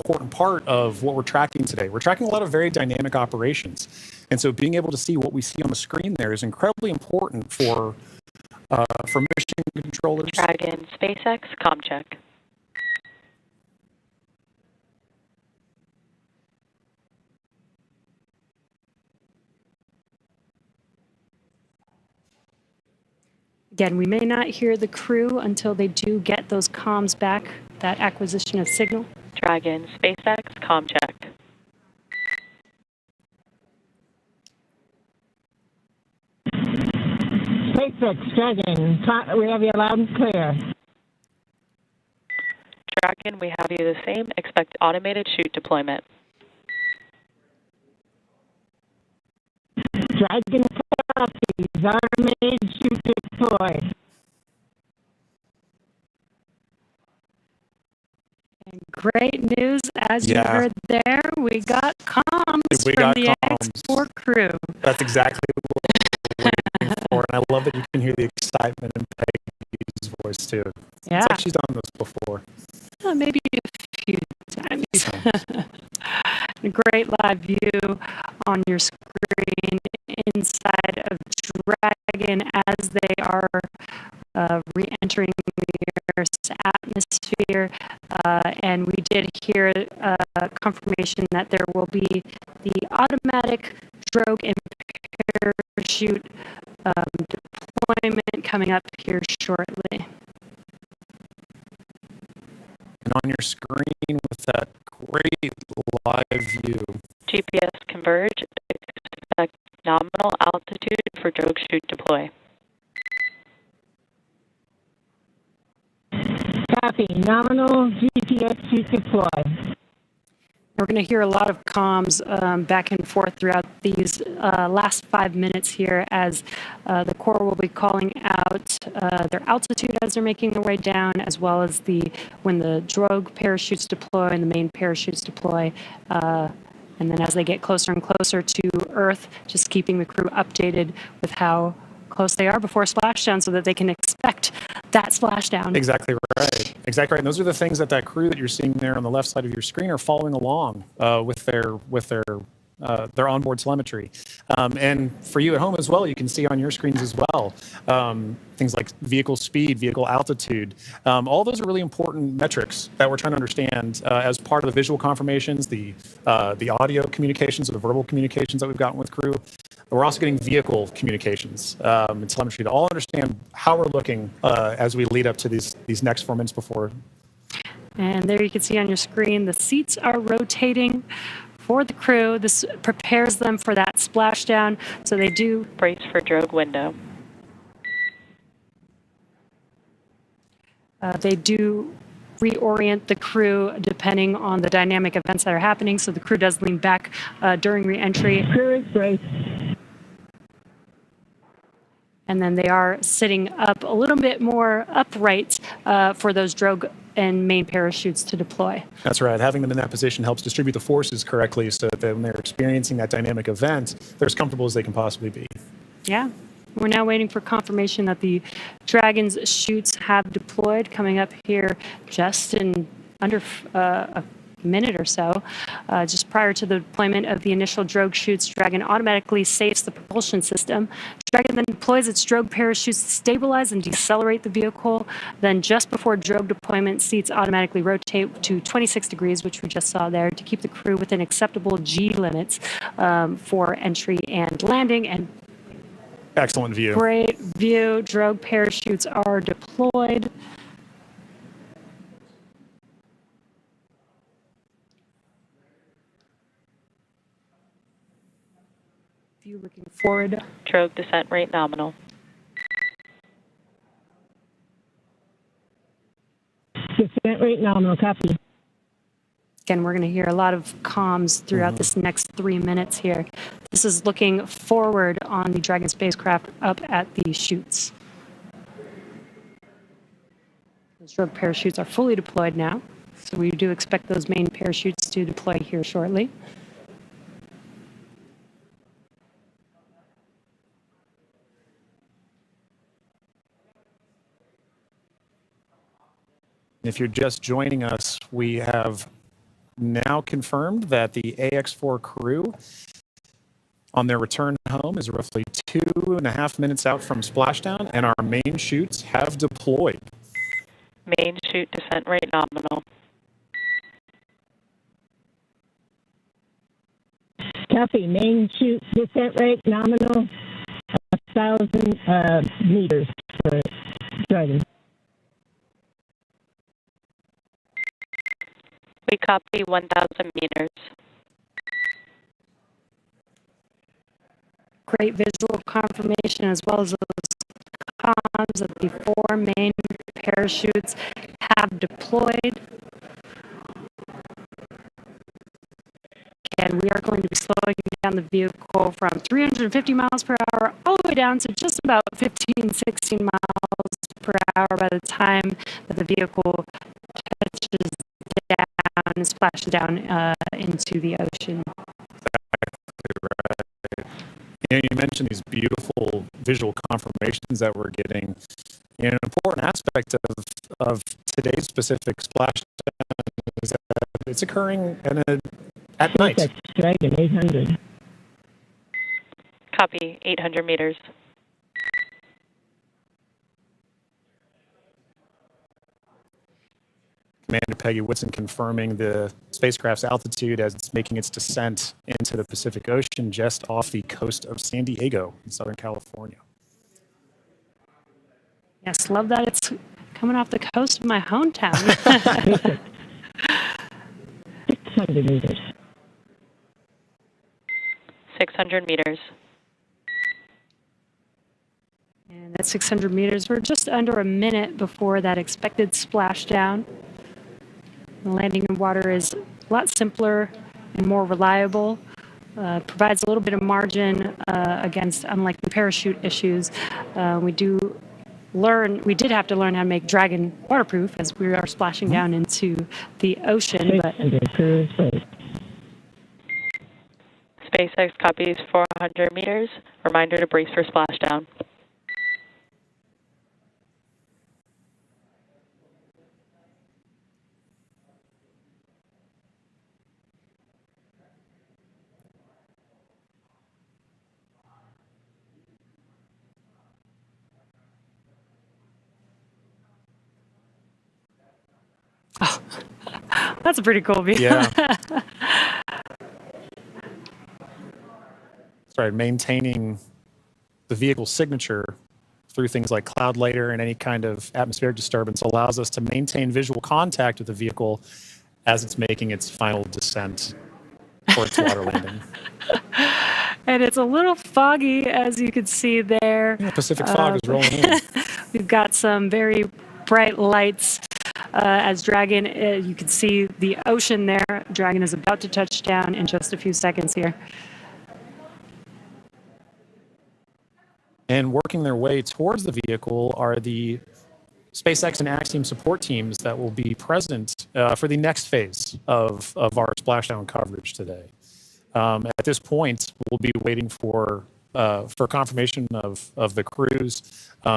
important part of what we're tracking today. We're tracking a lot of very dynamic operations. And so being able to see what we see on the screen there is incredibly important for mission controllers. Dragon, SpaceX, comm check. Again, we may not hear the crew until they do get those comms back, that acquisition of signal. Dragon, SpaceX, comm check. SpaceX, Dragon, we have you loud and clear. Dragon, we have you the same. Expect automated chute deployment. Dragon copies, automated chute deploy. And great news, as you heard there, we got comms from the X4 crew. That's exactly what we're waiting for, and I love that you can hear the excitement in Peggy's voice too. Yeah. It's like she's done this before. Maybe a few times. A great live view on your screen inside of Dragon as they are re-entering the Earth's atmosphere. And we did hear confirmation that there will be the automatic drogue and parachute deployment coming up here shortly. And on your screen with that great live view. GPS converge. Expect nominal altitude for drogue chute deploy. Copy. Nominal GPS chute deploy. We're going to hear a lot of comms back and forth throughout these last 5 minutes here as the Corps will be calling out their altitude as they're making their way down, as well as when the drogue parachutes deploy and the main parachutes deploy. And then as they get closer and closer to Earth, just keeping the crew updated with how close they are before splashdown so that they can expect that splashdown. Exactly right. Exactly right. And those are the things that crew that you're seeing there on the left side of your screen are following along with their onboard telemetry. And for you at home as well, you can see on your screens as well things like vehicle speed, vehicle altitude. All those are really important metrics that we're trying to understand as part of the visual confirmations, the audio communications or the verbal communications that we've gotten with crew. We're also getting vehicle communications and telemetry to all understand how we're looking as we lead up to these next 4 minutes before. And there you can see on your screen, the seats are rotating for the crew. This prepares them for that splashdown, so they do brace for drogue window. They do reorient the crew depending on the dynamic events that are happening, so the crew does lean back during re-entry. Crew is braced. And then they are sitting up a little bit more upright for those drogue and main parachutes to deploy. That's right. Having them in that position helps distribute the forces correctly so that when they're experiencing that dynamic event, they're as comfortable as they can possibly be. Yeah. We're now waiting for confirmation that the Dragon's chutes have deployed, coming up here just in under a minute or so. Just prior to the deployment of the initial drogue chutes, Dragon automatically safes the propulsion system. Dragon then deploys its drogue parachutes to stabilize and decelerate the vehicle. Then just before drogue deployment, seats automatically rotate to 26 degrees, which we just saw there, to keep the crew within acceptable G limits for entry and landing. And excellent view. Great view. Drogue parachutes are deployed. View looking forward. Drogue descent rate nominal. Descent rate nominal, copy. Again, we're going to hear a lot of comms throughout this next 3 minutes here. This is looking forward on the Dragon spacecraft up at the chutes. Those drogue parachutes are fully deployed now, so we do expect those main parachutes to deploy here shortly. If you're just joining us, we have now confirmed that the AX-4 crew on their return home is roughly 2.5 minutes out from splashdown, and our main chutes have deployed. Main chute descent rate nominal. Copy. Main chute descent rate nominal 1,000 meters for Dragon. We copy 1,000 meters. Great visual confirmation as well as those comms that the 4 main parachutes have deployed. And we are going to be slowing down the vehicle from 350 miles per hour all the way down to just about 15, 16 miles per hour by the time that the vehicle touches down and splashes down into the ocean. You know, you mentioned these beautiful visual confirmations that we're getting. And an important aspect of today's specific splashdown is that it's occurring at night. That's Dragon 800. Copy 800 meters. Commander Peggy Whitson confirming the spacecraft's altitude as it's making its descent into the Pacific Ocean just off the coast of San Diego in Southern California. Yes, love that it's coming off the coast of my hometown. 600 meters. 600 meters. And at 600 meters, we're just under a minute before that expected splashdown. The landing in water is a lot simpler and more reliable. Provides a little bit of margin against, unlike the parachute issues. We did have to learn how to make Dragon waterproof as we are splashing down into the ocean. But SpaceX copies 400 meters. Reminder to brace for splashdown. Oh, that's a pretty cool view. Yeah. Sorry, maintaining the vehicle signature through things like cloud layer and any kind of atmospheric disturbance allows us to maintain visual contact with the vehicle as it's making its final descent for its water landing. And it's a little foggy, as you can see there. Yeah, Pacific fog is rolling in. We've got some very bright lights. As Dragon, you can see the ocean there. Dragon is about to touch down in just a few seconds here. And working their way towards the vehicle are the SpaceX and Axiom support teams that will be present for the next phase of our splashdown coverage today. At this point, we'll be waiting for confirmation of the crew's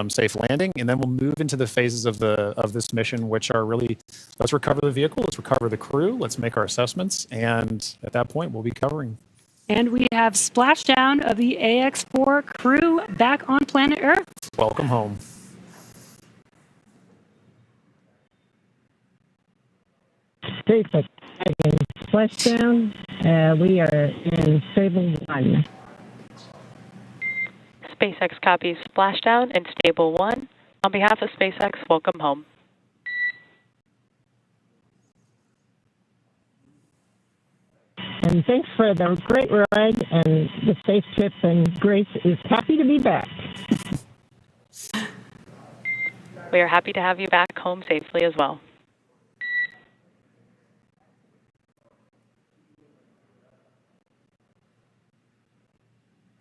safe landing, and then we'll move into the phases of this mission, which are really, let's recover the vehicle, let's recover the crew, let's make our assessments, and at that point, we'll be covering. And we have splashdown of the AX-4 crew back on planet Earth. Welcome home. SpaceX splashdown. We are in Stable 1. SpaceX copies splashdown in Stable 1. On behalf of SpaceX, welcome home. And thanks for the great ride and the safe trip, and Grace is happy to be back. We are happy to have you back home safely as well.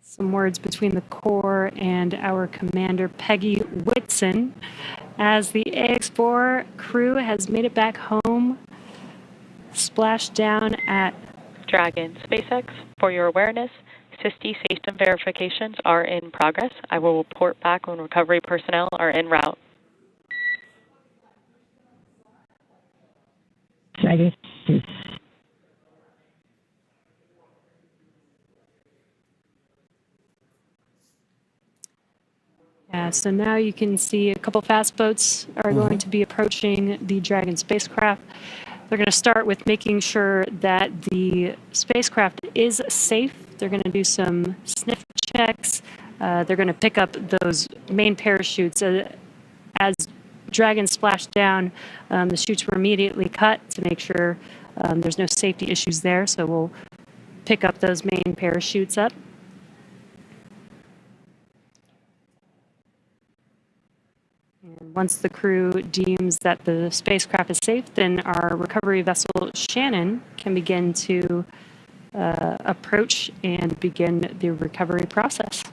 Some words between the Corps and our commander, Peggy Whitson, as the AX-4 crew has made it back home, splashed down at Dragon. SpaceX, for your awareness, SISTI system verifications are in progress. I will report back when recovery personnel are en route. Dragon. Yeah, so now you can see a couple fast boats are going to be approaching the Dragon spacecraft. They're going to start with making sure that the spacecraft is safe. They're going to do some sniff checks. They're going to pick up those main parachutes. As Dragon splashed down, the chutes were immediately cut to make sure there's no safety issues there. So we'll pick up those main parachutes up. And once the crew deems that the spacecraft is safe, then our recovery vessel Shannon can begin to approach and begin the recovery process.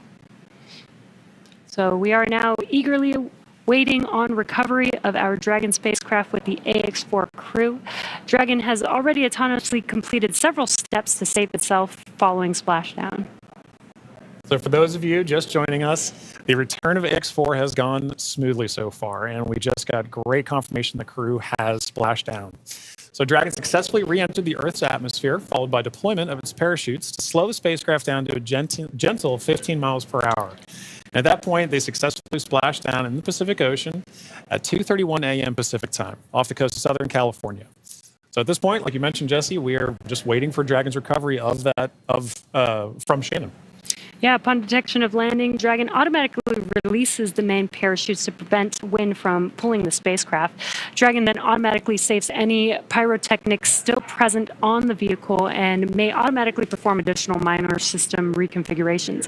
So we are now eagerly waiting on recovery of our Dragon spacecraft with the AX-4 crew. Dragon has already autonomously completed several steps to save itself following splashdown. So for those of you just joining us, the return of AX-4 has gone smoothly so far, and we just got great confirmation the crew has splashed down. So Dragon successfully re-entered the Earth's atmosphere, followed by deployment of its parachutes to slow the spacecraft down to a gentle 15 miles per hour. At that point, they successfully splashed down in the Pacific Ocean at 2:31 a.m. Pacific time, off the coast of Southern California. So at this point, like you mentioned, Jesse, we are just waiting for Dragon's recovery from Shannon. Yeah, upon detection of landing, Dragon automatically releases the main parachutes to prevent wind from pulling the spacecraft. Dragon then automatically saves any pyrotechnics still present on the vehicle and may automatically perform additional minor system reconfigurations.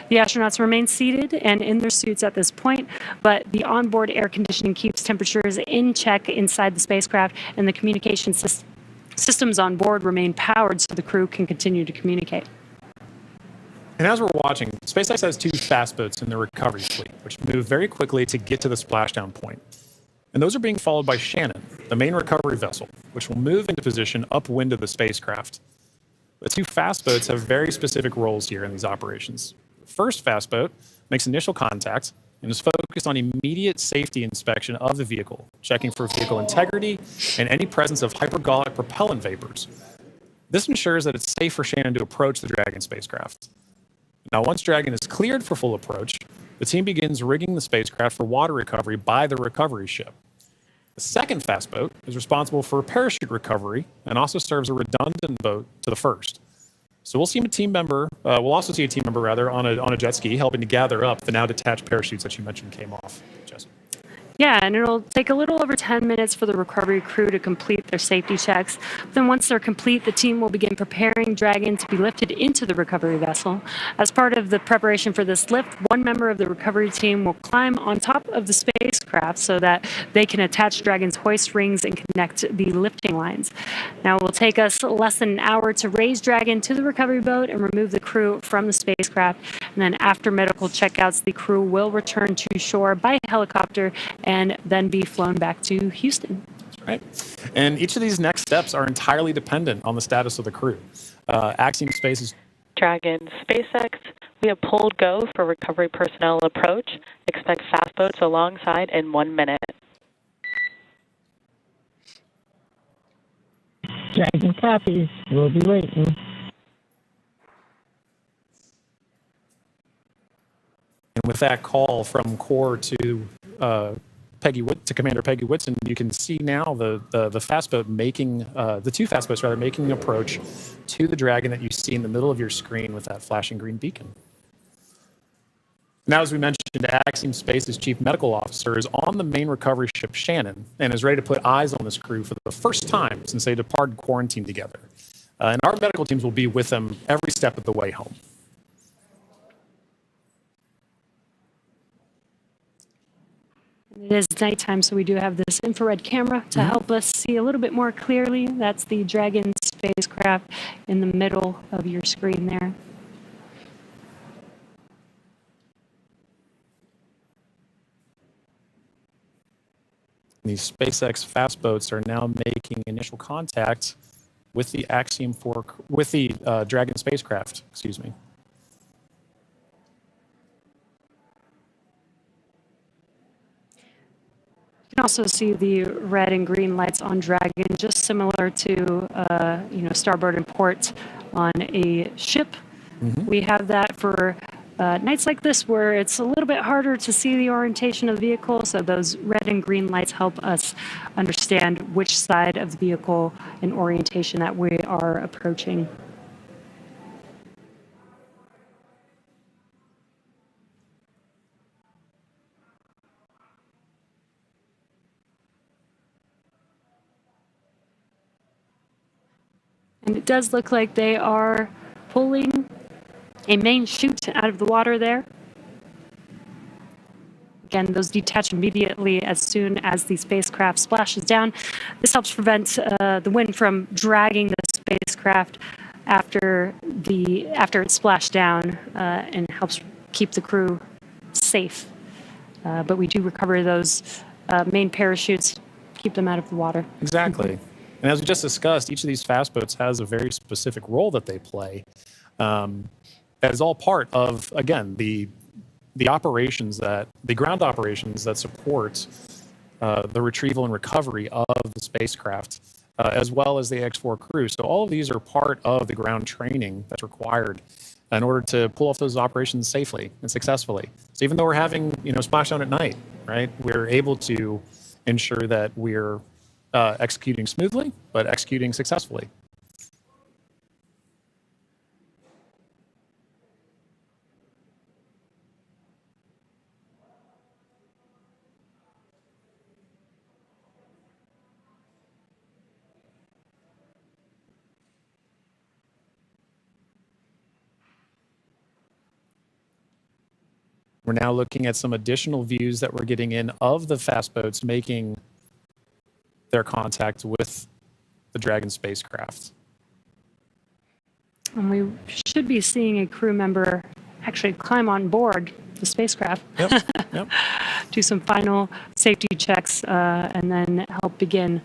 The astronauts remain seated and in their suits at this point, but the onboard air conditioning keeps temperatures in check inside the spacecraft, and the communication systems on board remain powered so the crew can continue to communicate. And as we're watching, SpaceX has two fast boats in the recovery fleet, which move very quickly to get to the splashdown point. And those are being followed by Shannon, the main recovery vessel, which will move into position upwind of the spacecraft. The two fast boats have very specific roles here in these operations. The first fast boat makes initial contact and is focused on immediate safety inspection of the vehicle, checking for vehicle integrity and any presence of hypergolic propellant vapors. This ensures that it's safe for Shannon to approach the Dragon spacecraft. Now, once Dragon is cleared for full approach, the team begins rigging the spacecraft for water recovery by the recovery ship. The second fast boat is responsible for parachute recovery and also serves a redundant boat to the first. So we'll also see a team member on a jet ski helping to gather up the now detached parachutes that you mentioned came off. Jess. Yeah, and it'll take a little over 10 minutes for the recovery crew to complete their safety checks. Then once they're complete, the team will begin preparing Dragon to be lifted into the recovery vessel. As part of the preparation for this lift, one member of the recovery team will climb on top of the spacecraft so that they can attach Dragon's hoist rings and connect the lifting lines. Now, it will take us less than an hour to raise Dragon to the recovery boat and remove the crew from the spacecraft. And then after medical checkouts, the crew will return to shore by helicopter and then be flown back to Houston. That's right. And each of these next steps are entirely dependent on the status of the crew. Axiom Space's Dragon SpaceX, we have pulled go for recovery personnel approach. Expect fast boats alongside in 1 minute. Dragon copies. We'll be waiting. And with that call from Core to Commander Peggy Whitson, you can see now the fast boat making the two fast boats making an approach to the Dragon that you see in the middle of your screen with that flashing green beacon. Now, as we mentioned, Axiom Space's chief medical officer is on the main recovery ship Shannon and is ready to put eyes on this crew for the first time since they departed quarantine together. And our medical teams will be with them every step of the way home. It is nighttime, so we do have this infrared camera to help us see a little bit more clearly. That's the Dragon spacecraft in the middle of your screen there. These SpaceX fast boats are now making initial contact with the Axiom-4, with the Dragon spacecraft, excuse me. You can also see the red and green lights on Dragon, just similar to starboard and port on a ship. We have that for nights like this where it's a little bit harder to see the orientation of the vehicle, so those red and green lights help us understand which side of the vehicle and orientation that we are approaching. And it does look like they are pulling a main chute out of the water there. Again, those detach immediately as soon as the spacecraft splashes down. This helps prevent the wind from dragging the spacecraft after it's splashed down and helps keep the crew safe. But we do recover those main parachutes, keep them out of the water. Exactly. And as we just discussed, each of these fast boats has a very specific role that they play. That is all part of, again, the ground operations that support the retrieval and recovery of the spacecraft, as well as the X4 crew. So all of these are part of the ground training that's required in order to pull off those operations safely and successfully. So even though we're having, splashdown at night, right, we're able to ensure that we're executing smoothly, but executing successfully. We're now looking at some additional views that we're getting in of the fast boats making their contact with the Dragon spacecraft. And we should be seeing a crew member actually climb on board the spacecraft. Yep. Do some final safety checks and then help begin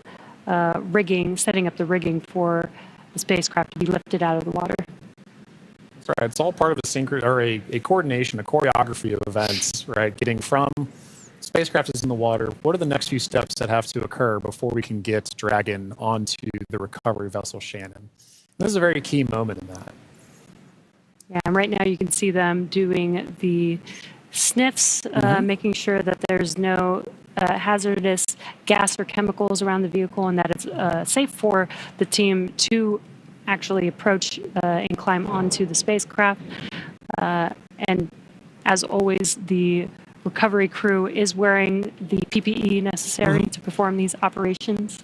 setting up the rigging for the spacecraft to be lifted out of the water. That's right. It's all part of a coordination, a choreography of events, right? Getting from spacecraft is in the water. What are the next few steps that have to occur before we can get Dragon onto the recovery vessel Shannon? This is a very key moment in that. Yeah, and right now you can see them doing the sniffs, making sure that there's no hazardous gas or chemicals around the vehicle and that it's safe for the team to actually approach and climb onto the spacecraft. And as always, the recovery crew is wearing the PPE necessary to perform these operations.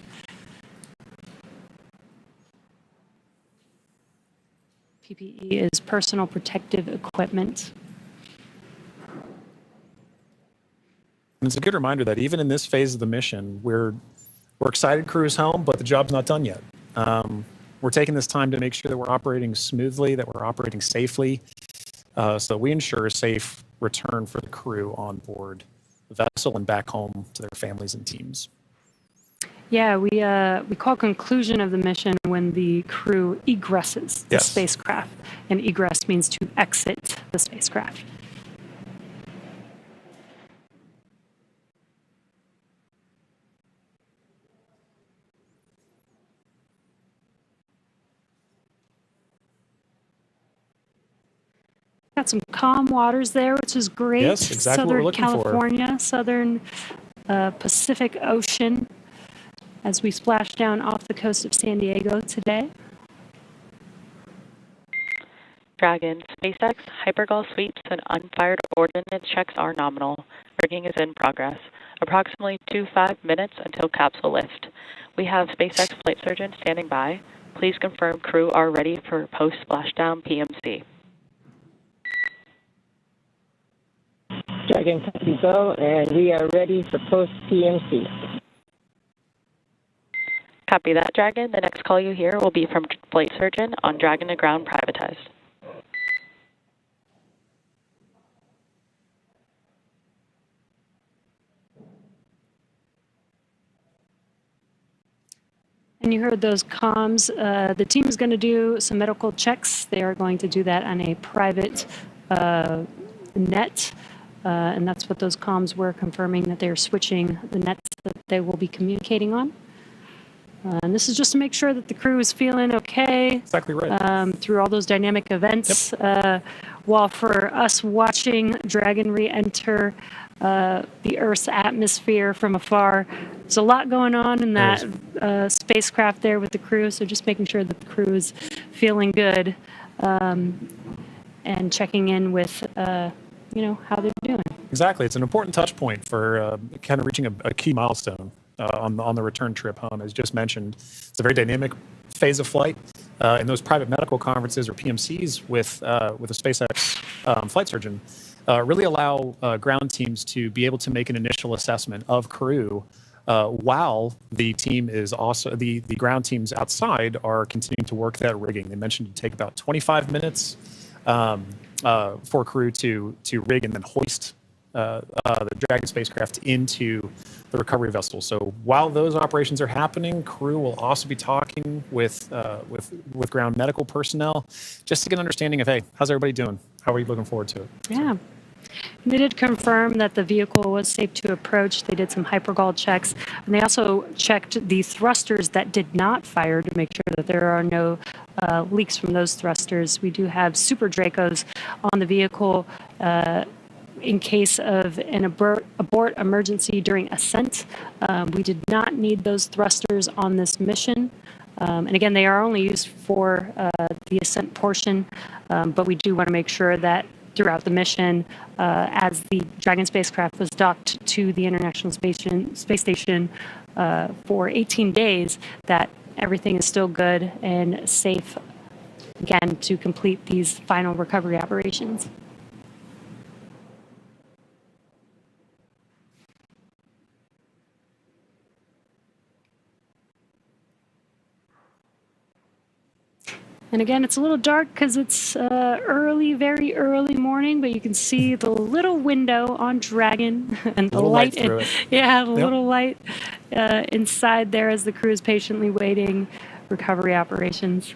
PPE is personal protective equipment. And it's a good reminder that even in this phase of the mission, we're excited crew is home, but the job's not done yet. We're taking this time to make sure that we're operating smoothly, that we're operating safely, so that we ensure a safe return for the crew on board the vessel and back home to their families and teams. Yeah, we call conclusion of the mission when the crew egresses the spacecraft, and egress means to exit the spacecraft. Got some calm waters there, which is great. Yes, exactly what we're looking for. Southern California, southern Pacific Ocean, as we splash down off the coast of San Diego today. Dragon, SpaceX, hypergol sweeps, and unfired ordnance checks are nominal. Rigging is in progress. Approximately 5 minutes until capsule lift. We have SpaceX flight surgeon standing by. Please confirm crew are ready for post-splashdown PMC. Dragon copy go, and we are ready for post-PMC. Copy that, Dragon. The next call you hear will be from flight surgeon on Dragon to ground privatized. And you heard those comms. The team is going to do some medical checks. They are going to do that on a private net. And that's what those comms were, confirming that they're switching the nets that they will be communicating on. And this is just to make sure that the crew is feeling okay. Exactly right. Through all those dynamic events. Yep. While for us watching Dragon re-enter the Earth's atmosphere from afar, there's a lot going on in that spacecraft there with the crew. So just making sure that the crew is feeling good and checking in with, how they're doing. Exactly. It's an important touch point for kind of reaching a key milestone on the return trip home. As just mentioned, it's a very dynamic phase of flight. And those private medical conferences or PMCs with a SpaceX flight surgeon really allow ground teams to be able to make an initial assessment of crew while the team is also the ground teams outside are continuing to work that rigging. They mentioned it take about 25 minutes for crew to rig and then hoist the Dragon spacecraft into the recovery vessel. So while those operations are happening, crew will also be talking with ground medical personnel just to get an understanding of, hey, how's everybody doing? How are you looking forward to it? Yeah. They did confirm that the vehicle was safe to approach. They did some hypergol checks, and they also checked the thrusters that did not fire to make sure that there are no leaks from those thrusters. We do have Super Dracos on the vehicle in case of an abort emergency during ascent. We did not need those thrusters on this mission. And again, they are only used for the ascent portion, but we do want to make sure that throughout the mission, as the Dragon spacecraft was docked to the International Space Station for 18 days, that everything is still good and safe, again, to complete these final recovery operations. And again, it's a little dark because it's very early morning, but you can see the little window on Dragon and the light. Through it. Yeah, the little light inside there as the crew is patiently waiting recovery operations.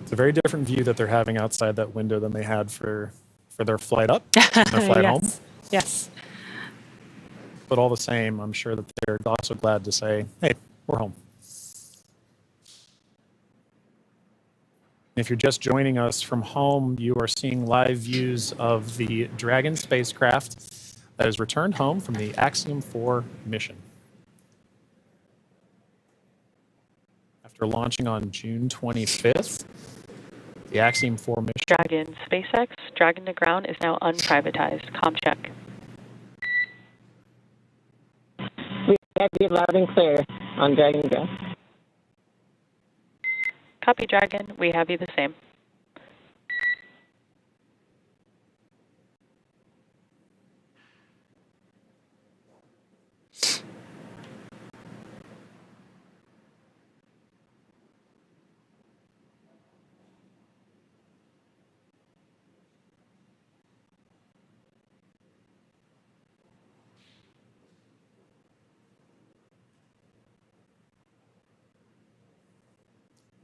It's a very different view that they're having outside that window than they had for their flight up, and their flight home. Yes. But all the same, I'm sure that they're also glad to say, hey, we're home. If you're just joining us from home, you are seeing live views of the Dragon spacecraft that has returned home from the Axiom-4 mission. After launching on June 25th, the Axiom-4 mission... Dragon SpaceX, Dragon to ground is now unprivatized. Com check. We have you loud and clear on Dragon Ground. Copy, Dragon. We have you the same.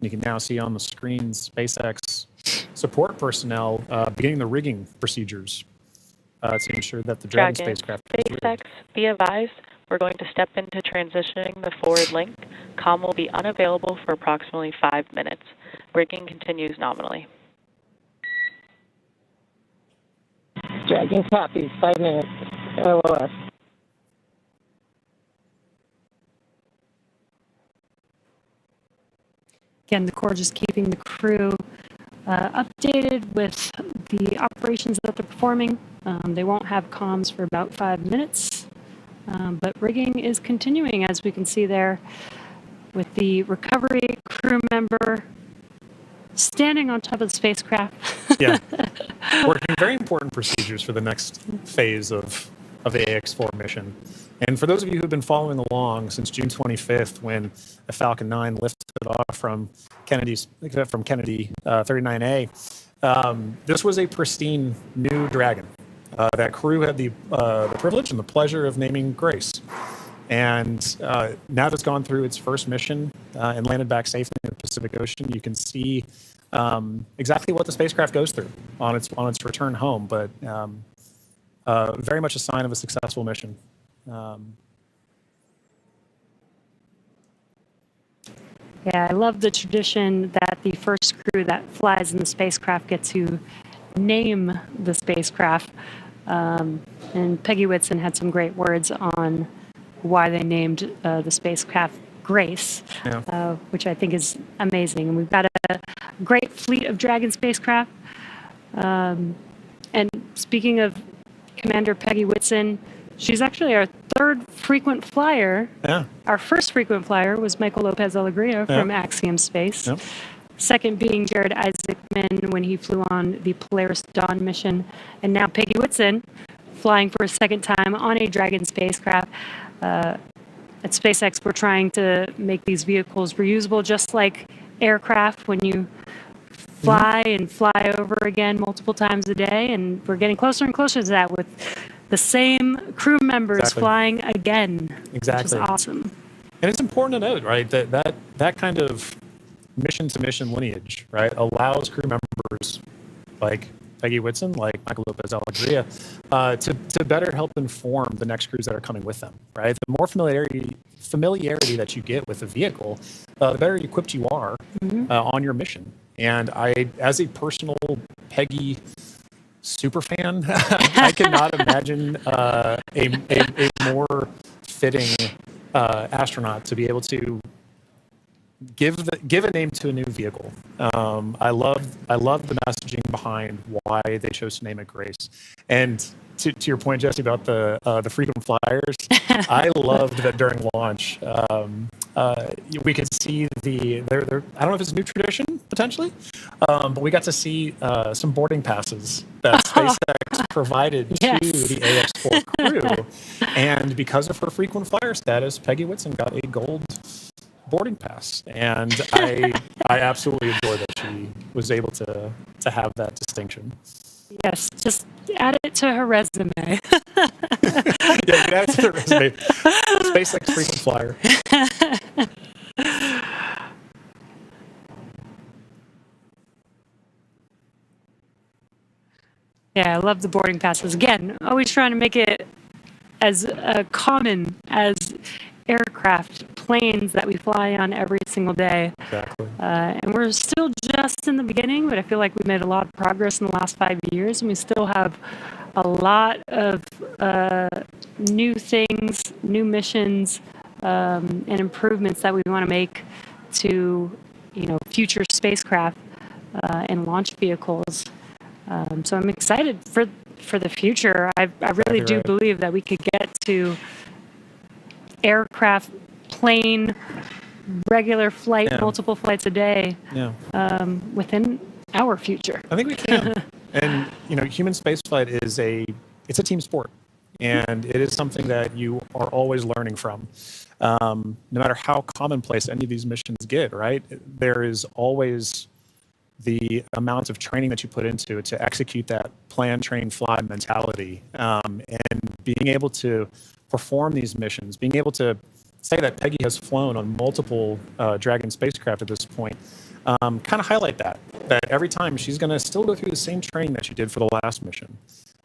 You can now see on the screen SpaceX support personnel beginning the rigging procedures to ensure that the Dragon spacecraft is rigged. SpaceX, be advised, we're going to step into transitioning the forward link. COM will be unavailable for approximately 5 minutes. Rigging continues nominally. Dragon copies, 5 minutes. LOS. Again, the Corps just keeping the crew updated with the operations that they're performing. They won't have comms for about 5 minutes, but rigging is continuing, as we can see there, with the recovery crew member standing on top of the spacecraft. Yeah, working very important procedures for the next phase of the AX-4 mission. And for those of you who've been following along since June 25th, when the Falcon 9 lifted off from Kennedy 39A, this was a pristine new Dragon. That crew had the privilege and the pleasure of naming Grace. And now that it's gone through its first mission and landed back safely in the Pacific Ocean, you can see exactly what the spacecraft goes through on its return home. But very much a sign of a successful mission. Yeah, I love the tradition that the first crew that flies in the spacecraft get to name the spacecraft. And Peggy Whitson had some great words on why they named the spacecraft Grace, which I think is amazing. And we've got a great fleet of Dragon spacecraft. And speaking of Commander Peggy Whitson, she's actually our third frequent flyer. Yeah. Our first frequent flyer was Michael Lopez Alegria from Axiom Space. Yeah. Second being Jared Isaacman when he flew on the Polaris Dawn mission. And now Peggy Whitson flying for a second time on a Dragon spacecraft. At SpaceX, we're trying to make these vehicles reusable, just like aircraft when you fly and fly over again multiple times a day. And we're getting closer and closer to that with the same crew members flying again. Exactly. Which is awesome. And it's important to note, right, that kind of mission-to-mission lineage, right, allows crew members like Peggy Whitson, like Michael Lopez Alegria, to better help inform the next crews that are coming with them, right? The more familiarity that you get with the vehicle, the better equipped you are on your mission. And I, as a personal Peggy super fan, I cannot imagine a more fitting astronaut to be able to give a name to a new vehicle. I love the messaging behind why they chose to name it Grace. And to your point, Jesse, about the frequent flyers, I loved that during launch, we could see I don't know if it's a new tradition potentially, but we got to see some boarding passes that SpaceX provided to the AX-4 crew. And because of her frequent flyer status, Peggy Whitson got a gold boarding pass, and I absolutely adore that she was able to have that distinction. Yes, just add it to her resume. Yeah, you can add it to the resume. SpaceX frequent flyer. Yeah, I love the boarding passes. Again, always trying to make it as common as aircraft, planes that we fly on every single day. Exactly. And we're still just in the beginning, but I feel like we've made a lot of progress in the last 5 years, and we still have a lot of new things, new missions, and improvements that we want to make to, future spacecraft and launch vehicles. So I'm excited for the future. I really do believe that we could get to aircraft, plane, regular flight, multiple flights a day within our future. I think we can. And human spaceflight is a team sport, and it is something that you are always learning from. No matter how commonplace any of these missions get, right? There is always the amount of training that you put into it to execute that plan, train, fly mentality, and being able to perform these missions, being able to say that Peggy has flown on multiple Dragon spacecraft at this point, kind of highlight that every time she's going to still go through the same training that she did for the last mission,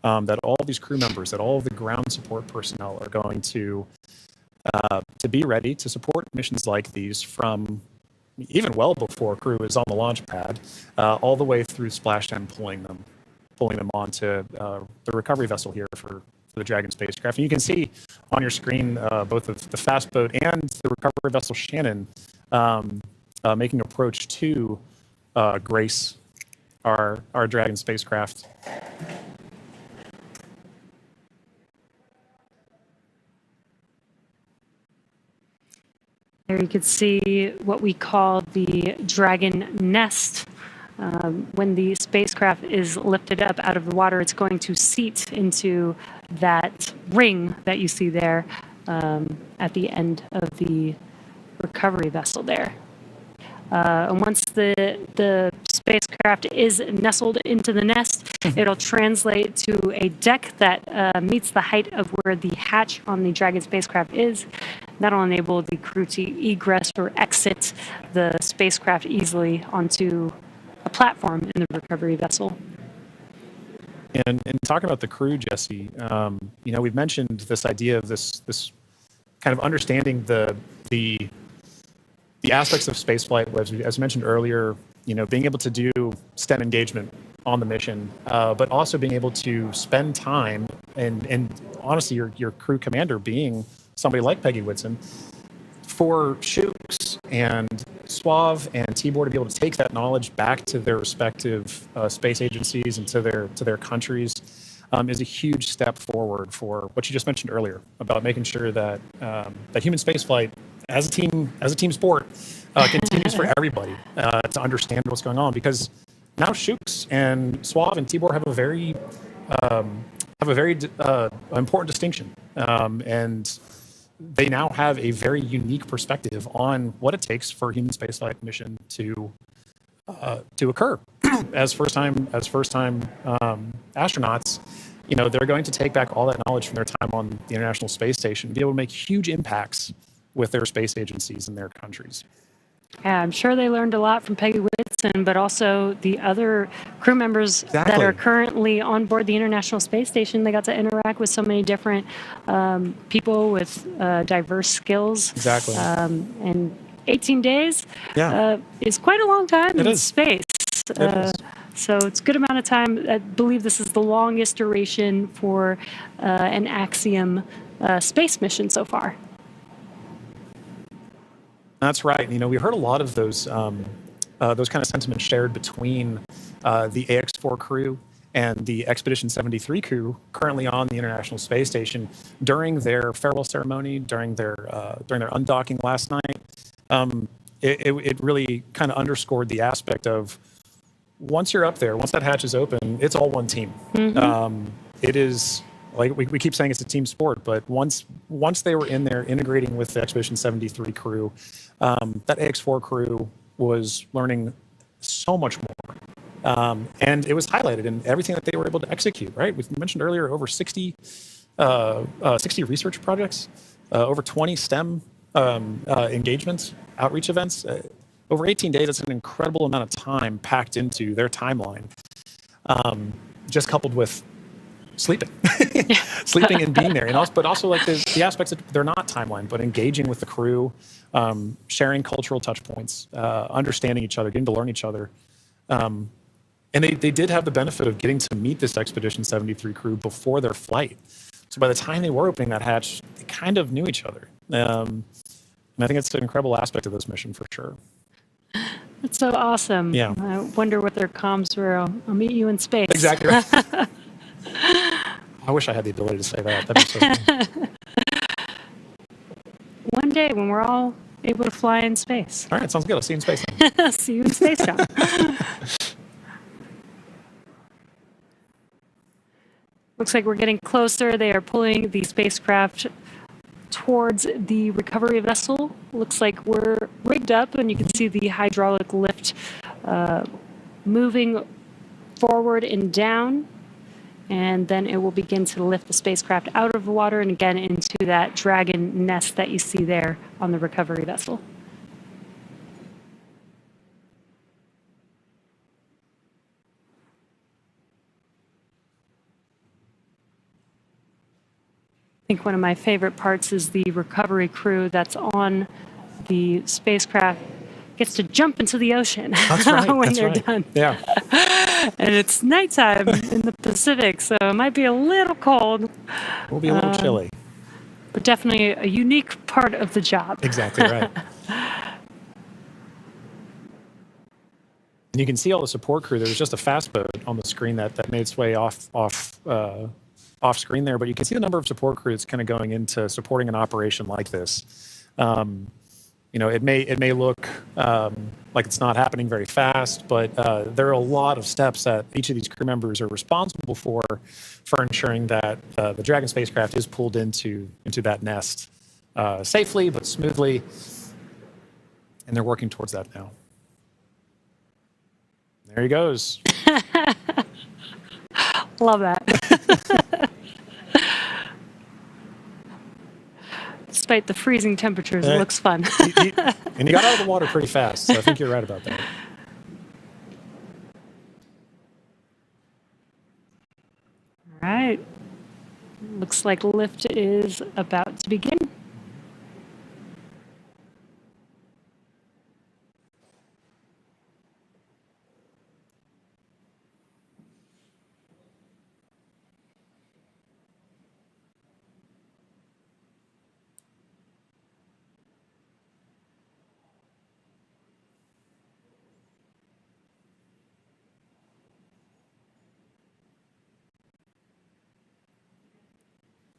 that all these crew members, that all of the ground support personnel are going to be ready to support missions like these from even well before crew is on the launch pad, all the way through splashdown, pulling them onto the recovery vessel here for the Dragon spacecraft. And you can see on your screen both of the fast boat and the recovery vessel Shannon making approach to Grace, our Dragon spacecraft. There you can see what we call the Dragon nest. When the spacecraft is lifted up out of the water, it's going to seat into that ring that you see there at the end of the recovery vessel there. And once the spacecraft is nestled into the nest, it'll translate to a deck that meets the height of where the hatch on the Dragon spacecraft is. That'll enable the crew to egress or exit the spacecraft easily onto a platform in the recovery vessel. And talking about the crew, Jesse, we've mentioned this idea of this kind of understanding the the aspects of spaceflight was, as mentioned earlier, being able to do STEM engagement on the mission, but also being able to spend time and honestly, your crew commander being somebody like Peggy Whitson, for Shooks and Suave and Tibor to be able to take that knowledge back to their respective space agencies and to their countries is a huge step forward for what you just mentioned earlier about making sure that that human spaceflight as a team sport continues for everybody to understand what's going on, because now Shooks and Suave and Tibor have a very important distinction, and they now have a very unique perspective on what it takes for a human spaceflight mission to occur. As first time astronauts, they're going to take back all that knowledge from their time on the International Space Station and be able to make huge impacts with their space agencies in their countries. Yeah, I'm sure they learned a lot from Peggy Whitson, but also the other crew members that are currently on board the International Space Station. They got to interact with so many different people with diverse skills. Exactly. And 18 days Yeah. Is quite a long time in is. space. It is. So it's a good amount of time. I believe this is the longest duration for an Axiom space mission so far. That's right. We heard a lot of those kind of sentiments shared between the AX-4 crew and the Expedition 73 crew currently on the International Space Station during their farewell ceremony, during their undocking last night. It really kind of underscored the aspect of once you're up there, once that hatch is open, it's all one team. Mm-hmm. It is. Like we keep saying, it's a team sport, but once they were in there integrating with the Expedition 73 crew, that AX-4 crew was learning so much more. And it was highlighted in everything that they were able to execute, right? We mentioned earlier over 60 research projects, over 20 STEM engagements, outreach events. Over 18 days, that's an incredible amount of time packed into their timeline, just coupled with sleeping and being there, but also like the aspects that they're not timeline, but engaging with the crew, sharing cultural touch points, understanding each other, getting to learn each other. And they did have the benefit of getting to meet this Expedition 73 crew before their flight. So by the time they were opening that hatch, they kind of knew each other. And I think it's an incredible aspect of this mission for sure. That's so awesome. Yeah. I wonder what their comms were. I'll meet you in space. Exactly right. I wish I had the ability to say that. That'd be so cool. One day when we're all able to fly in space. All right, sounds good. I'll see you in space then. See you in space, John. Looks like we're getting closer. They are pulling the spacecraft towards the recovery vessel. Looks like we're rigged up, and you can see the hydraulic lift moving forward and down. And then it will begin to lift the spacecraft out of the water and again into that Dragon nest that you see there on the recovery vessel. I think one of my favorite parts is the recovery crew that's on the spacecraft gets to jump into the ocean when they're done. Yeah. And it's nighttime in the Pacific, so it might be a little cold. We'll be a little chilly. But definitely a unique part of the job. Exactly right. And you can see all the support crew. There was just a fast boat on the screen that made its way off screen there, but you can see the number of support crew that's kind of going into supporting an operation like this. It may look like it's not happening very fast, but there are a lot of steps that each of these crew members are responsible for ensuring that the Dragon spacecraft is pulled into that nest safely but smoothly, and they're working towards that now. There he goes. Love that. Despite the freezing temperatures, it looks fun. And you got out of the water pretty fast, so I think you're right about that. All right. Looks like lift is about to begin.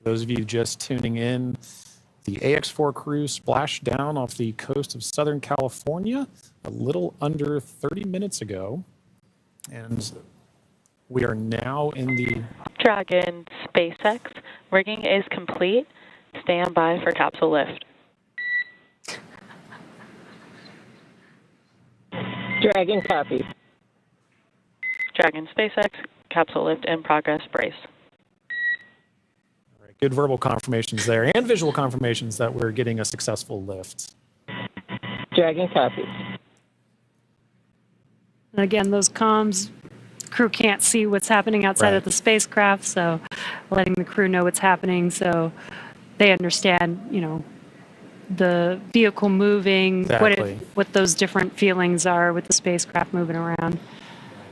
Those of you just tuning in, the AX-4 crew splashed down off the coast of Southern California a little under 30 minutes ago. And we are now in the Dragon SpaceX. Rigging is complete. Stand by for capsule lift. Dragon copy. Dragon SpaceX. Capsule lift in progress. Brace. All right, good verbal confirmations there and visual confirmations that we're getting a successful lift. Dragon copy. And again, those comms, crew can't see what's happening outside of the spacecraft, so letting the crew know what's happening so they understand, you know, the vehicle moving, what those different feelings are with the spacecraft moving around.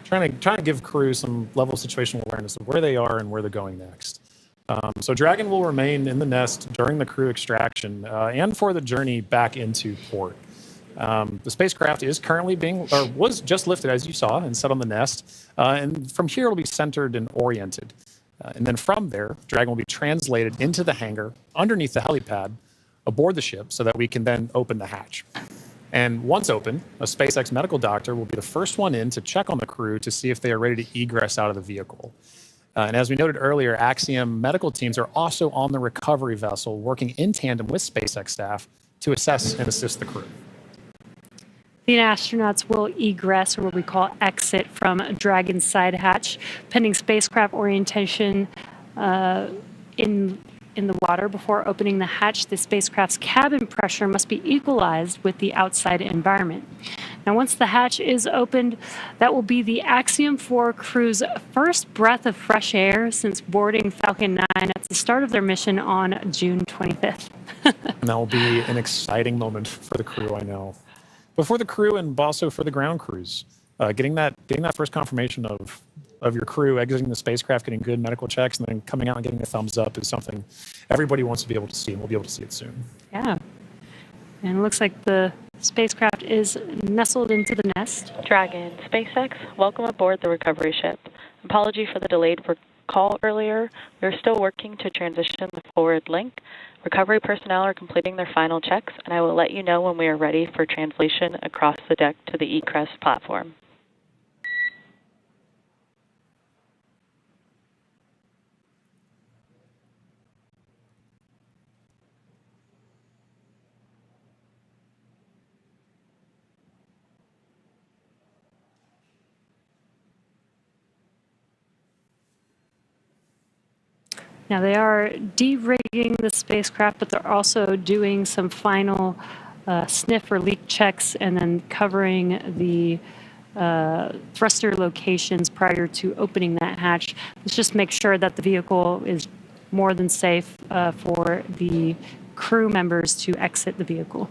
Trying to give crew some level of situational awareness of where they are and where they're going next. So Dragon will remain in the nest during the crew extraction and for the journey back into port. The spacecraft is currently was just lifted, as you saw, and set on the nest. And from here, it'll be centered and oriented. And then from there, Dragon will be translated into the hangar underneath the helipad aboard the ship so that we can then open the hatch. And once open, a SpaceX medical doctor will be the first one in to check on the crew to see if they are ready to egress out of the vehicle. And as we noted earlier, Axiom medical teams are also on the recovery vessel working in tandem with SpaceX staff to assess and assist the crew. The astronauts will egress, or what we call exit, from Dragon's side hatch, pending spacecraft orientation in the water. Before opening the hatch, the spacecraft's cabin pressure must be equalized with the outside environment. Now, once the hatch is opened, that will be the Axiom-4 crew's first breath of fresh air since boarding Falcon 9 at the start of their mission on June 25th. And that will be an exciting moment for the crew, I know. But for the crew and also for the ground crews, getting that first confirmation of your crew exiting the spacecraft, getting good medical checks, and then coming out and getting a thumbs up is something everybody wants to be able to see, and we'll be able to see it soon. Yeah. And it looks like the spacecraft is nestled into the nest. Dragon SpaceX, welcome aboard the recovery ship. Apology for the delayed call earlier. We're still working to transition the forward link. Recovery personnel are completing their final checks, and I will let you know when we are ready for translation across the deck to the egress platform. Now, they are de-rigging the spacecraft, but they're also doing some final sniff or leak checks and then covering the thruster locations prior to opening that hatch. Let's just make sure that the vehicle is more than safe for the crew members to exit the vehicle.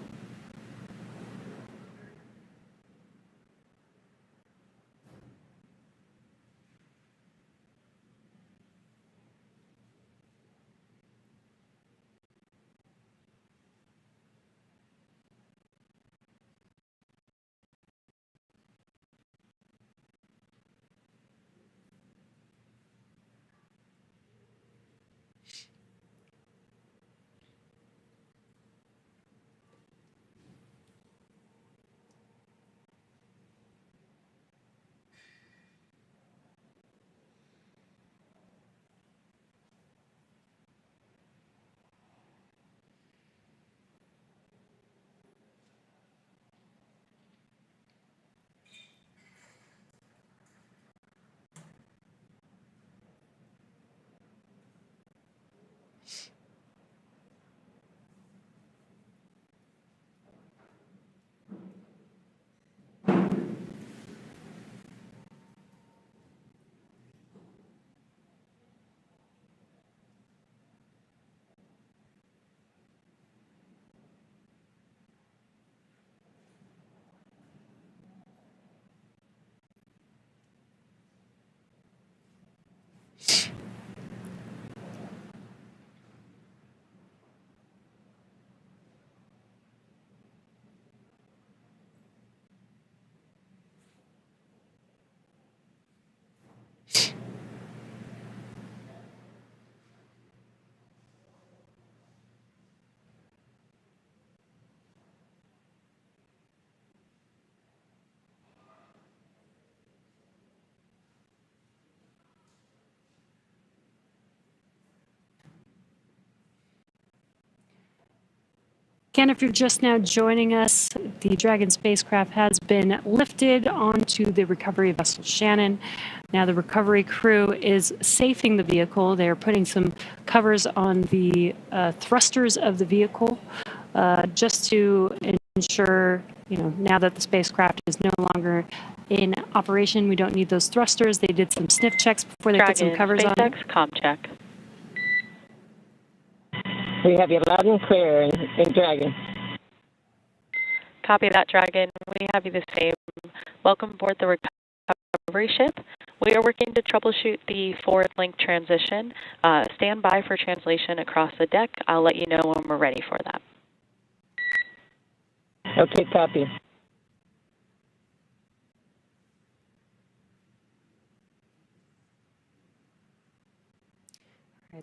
Again, if you're just now joining us, the Dragon spacecraft has been lifted onto the recovery vessel Shannon. Now the recovery crew is safing the vehicle. They're putting some covers on the thrusters of the vehicle just to ensure, now that the spacecraft is no longer in operation, we don't need those thrusters. They did some sniff checks before they put some covers on. SpaceX, comm check. We have you loud and clear in Dragon. Copy that, Dragon. We have you the same. Welcome aboard the recovery ship. We are working to troubleshoot the forward link transition. Stand by for translation across the deck. I'll let you know when we're ready for that. Okay, copy.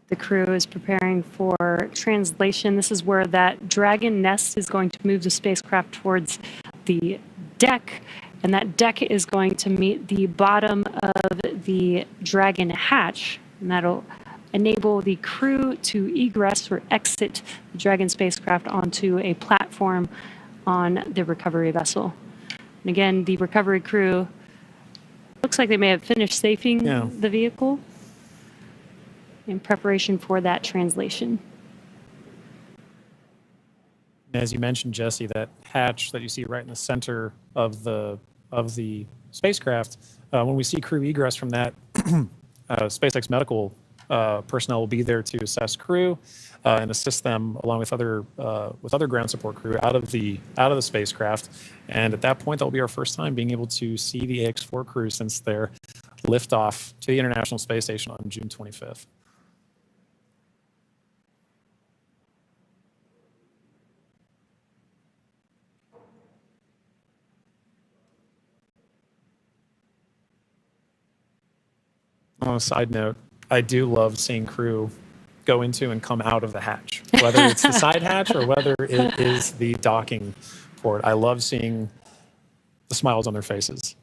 The crew is preparing for translation. This is where that Dragon nest is going to move the spacecraft towards the deck, and that deck is going to meet the bottom of the Dragon hatch, and that'll enable the crew to egress or exit the Dragon spacecraft onto a platform on the recovery vessel. And again, the recovery crew looks like they may have finished safing the vehicle in preparation for that translation. As you mentioned, Jesse, that hatch that you see right in the center of the spacecraft, when we see crew egress from that, SpaceX medical personnel will be there to assess crew and assist them along with other ground support crew out of the spacecraft. And at that point, that'll be our first time being able to see the AX-4 crew since their liftoff to the International Space Station on June 25th. On a side note, I do love seeing crew go into and come out of the hatch, whether it's the side hatch or whether it is the docking port. I love seeing the smiles on their faces.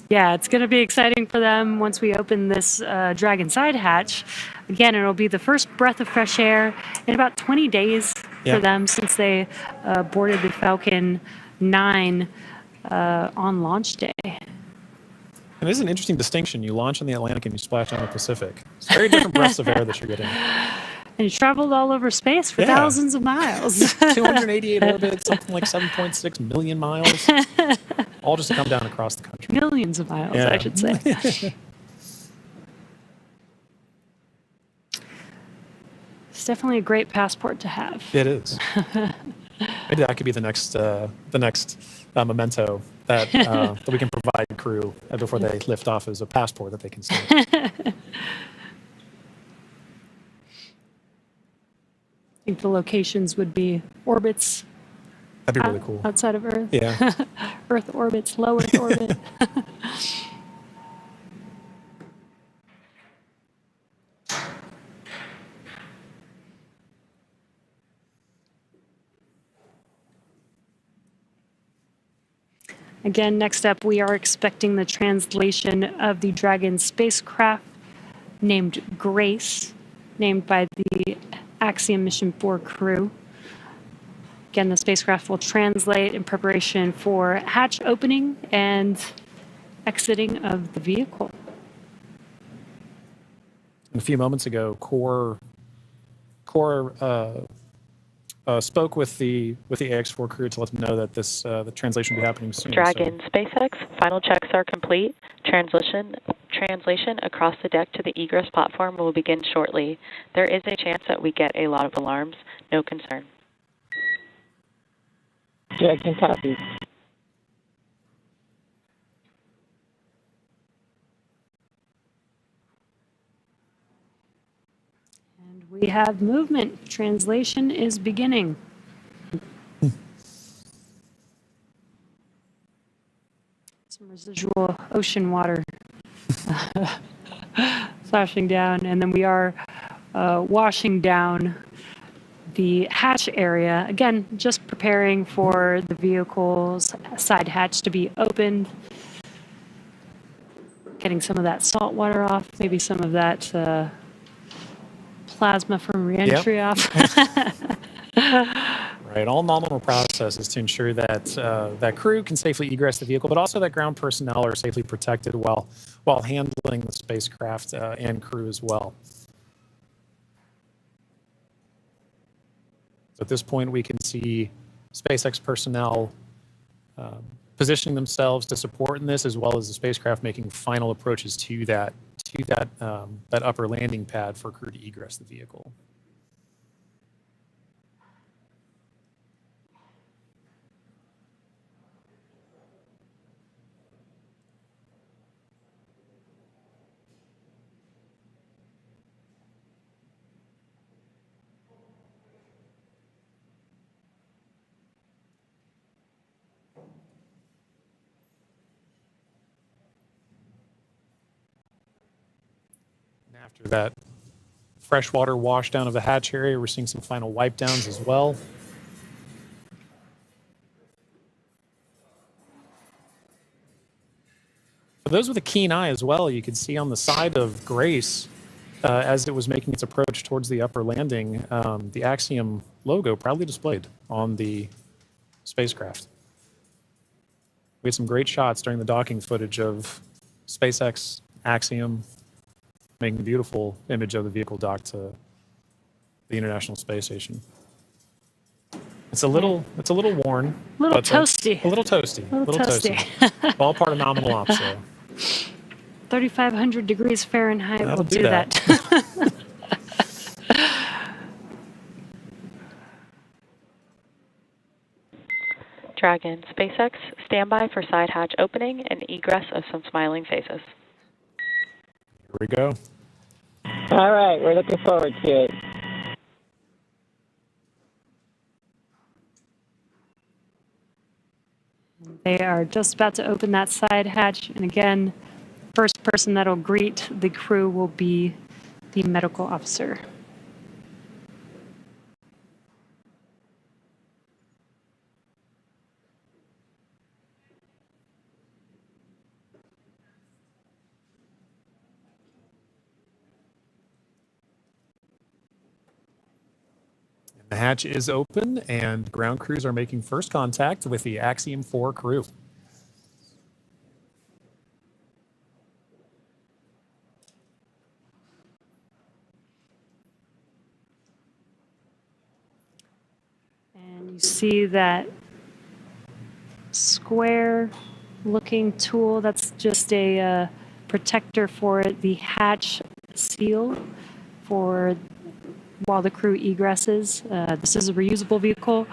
Yeah, it's going to be exciting for them once we open this Dragon side hatch. Again, it'll be the first breath of fresh air in about 20 days for them since they boarded the Falcon 9 on launch day. And this is an interesting distinction. You launch in the Atlantic and you splash down in the Pacific. It's very different breaths of air that you're getting. And you traveled all over space for thousands of miles. 288 orbits, something like 7.6 million miles. All just to come down across the country. Millions of miles, I should say. It's definitely a great passport to have. It is. Maybe that could be the next memento that we can provide crew before they lift off as a passport that they can see. I think the locations would be orbits. That'd be really cool. Outside of Earth. Yeah. Earth orbits, low Earth orbit. Again, next up, we are expecting the translation of the Dragon spacecraft named Grace, named by the Axiom-4 crew. Again, the spacecraft will translate in preparation for hatch opening and exiting of the vehicle. A few moments ago, Core spoke with the AX-4 crew to let them know that the translation will be happening soon. Dragon, SpaceX, final checks are complete. Translation across the deck to the egress platform will begin shortly. There is a chance that we get a lot of alarms. No concern. Dragon, copy. We have movement. Translation is beginning. Some residual ocean water splashing down, and then we are washing down the hatch area. Again, just preparing for the vehicle's side hatch to be opened. Getting some of that salt water off, maybe some of that plasma from reentry off. Right, all nominal processes to ensure that that crew can safely egress the vehicle, but also that ground personnel are safely protected while handling the spacecraft and crew as well. So at this point, we can see SpaceX personnel positioning themselves to support in this, as well as the spacecraft making final approaches to that upper landing pad for crew to egress the vehicle. After that freshwater washdown of the hatch area, we're seeing some final wipe downs as well. For those with a keen eye as well, you could see on the side of Grace, as it was making its approach towards the upper landing, the Axiom logo proudly displayed on the spacecraft. We had some great shots during the docking footage of SpaceX, Axiom, making a beautiful image of the vehicle docked to the International Space Station. It's a little worn. A little toasty. A little toasty. A little toasty. All part of nominal ops, though. 3,500 degrees Fahrenheit That'll will do that. Dragon, SpaceX, standby for side hatch opening and egress of some smiling faces. Here we go. All right, we're looking forward to it. They are just about to open that side hatch. And again, first person that'll greet the crew will be the medical officer. The hatch is open, and ground crews are making first contact with the Axiom-4 crew. And you see that square looking tool, that's just a protector for the hatch seal for while the crew egresses. This is a reusable vehicle,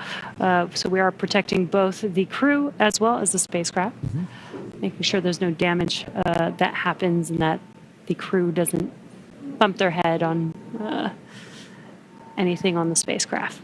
so we are protecting both the crew as well as the spacecraft, making sure there's no damage that happens and that the crew doesn't bump their head on anything on the spacecraft.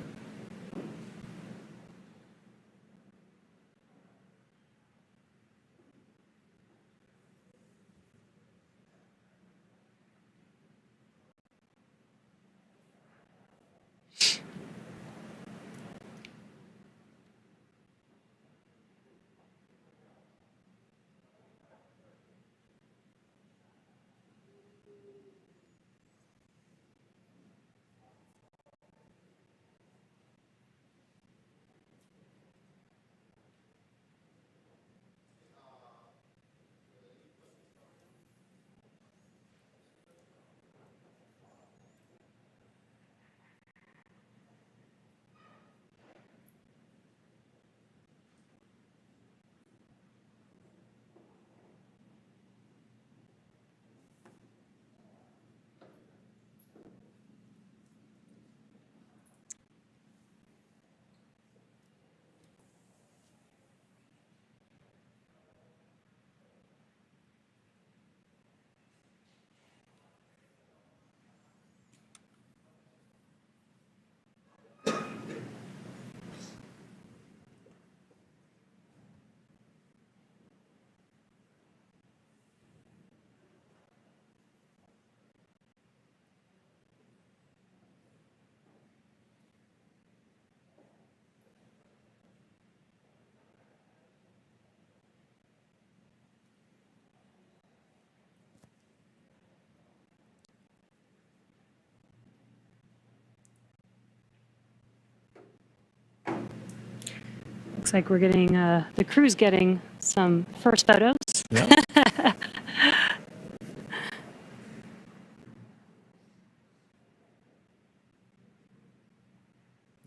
Looks like we're getting, the crew's getting some first photos. Yep. That's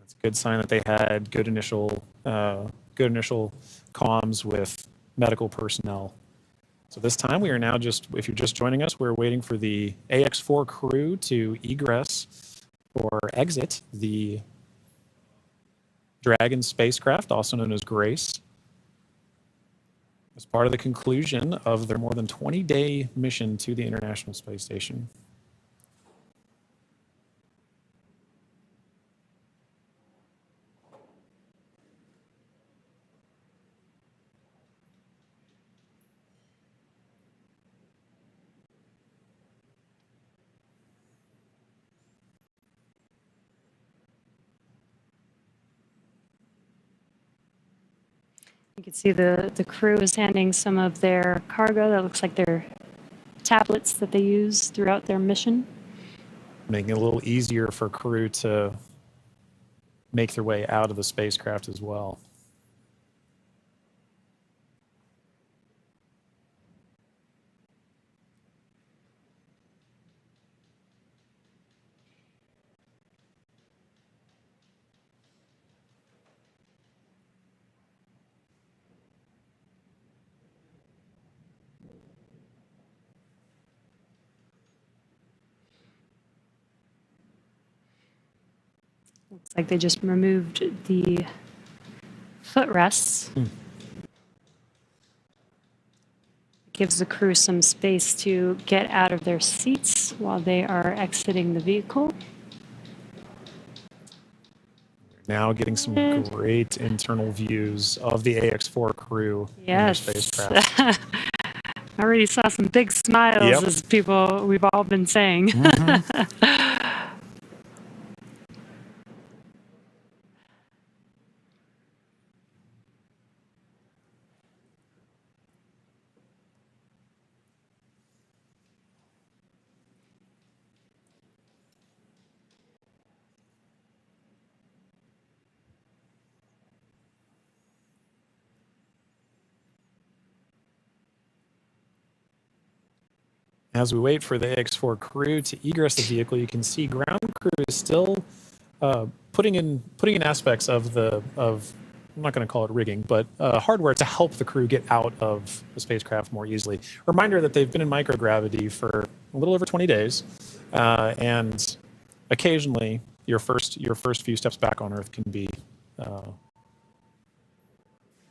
a good sign that they had good initial comms with medical personnel. So this time we are now just, if you're just joining us, we're waiting for the AX-4 crew to egress or exit the Dragon spacecraft, also known as Grace, as part of the conclusion of their more than 20-day mission to the International Space Station. You can see the crew is handing some of their cargo. That looks like their tablets that they use throughout their mission. Making it a little easier for crew to make their way out of the spacecraft as well. Looks like they just removed the footrests. Gives the crew some space to get out of their seats while they are exiting the vehicle. Now getting some great internal views of the AX-4 crew in their Yes. spacecraft. I already saw some big smiles Yep. as people we've all been saying. As we wait for the AX-4 crew to egress the vehicle, you can see ground crew is still putting in aspects of I'm not going to call it rigging, but hardware to help the crew get out of the spacecraft more easily. Reminder that they've been in microgravity for a little over 20 days, and occasionally your first few steps back on Earth can be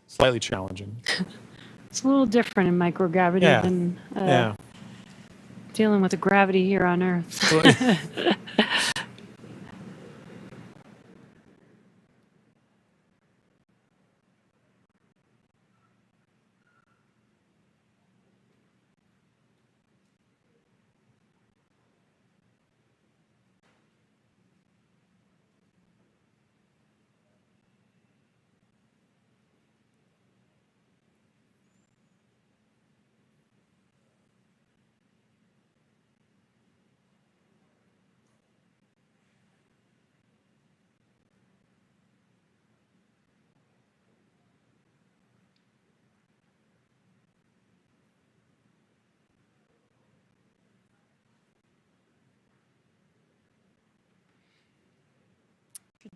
slightly challenging. It's a little different in microgravity Yeah. than dealing with the gravity here on Earth.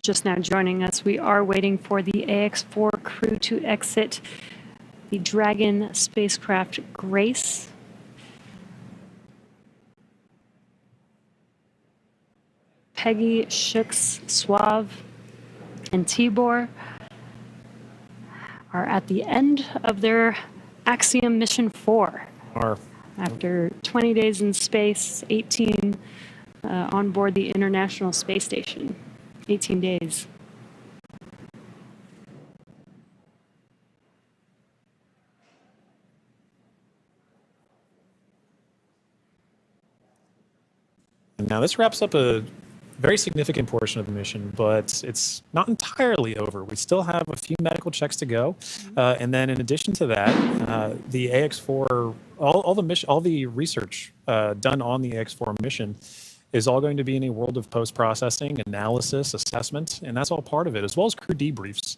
Just now joining us, we are waiting for the AX-4 crew to exit the Dragon spacecraft Grace. Peggy, Shooks, Suave, and Tibor are at the end of their Axiom Mission 4. After 20 days in space, 18 on board the International Space Station. 18 days. And now this wraps up a very significant portion of the mission, but it's not entirely over. We still have a few medical checks to go, and then in addition to that, the AX-4, all the research done on the AX-4 mission is all going to be in a world of post-processing, analysis, assessment, and that's all part of it, as well as crew debriefs.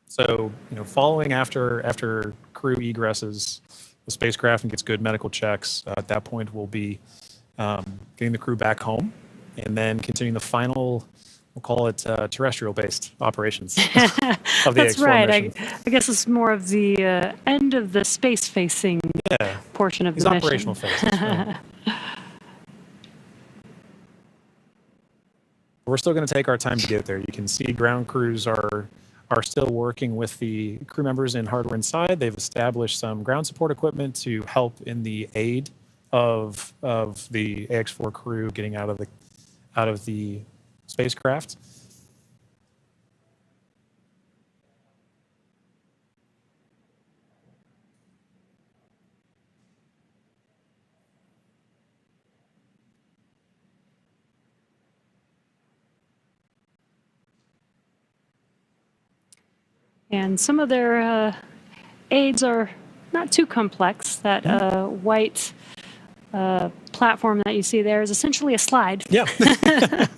So, following after crew egresses the spacecraft and gets good medical checks, at that point we'll be getting the crew back home, and then continuing the final, we'll call it terrestrial-based operations of the That's AX-4 right. mission. I guess it's more of the end of the space-facing portion of the mission. Operational phases. Right. We're still going to take our time to get there. You can see ground crews are still working with the crew members in hardware inside. They've established some ground support equipment to help in the aid of the AX-4 crew getting out of the spacecraft. And some of their aids are not too complex. That white platform that you see there is essentially a slide. Yeah. But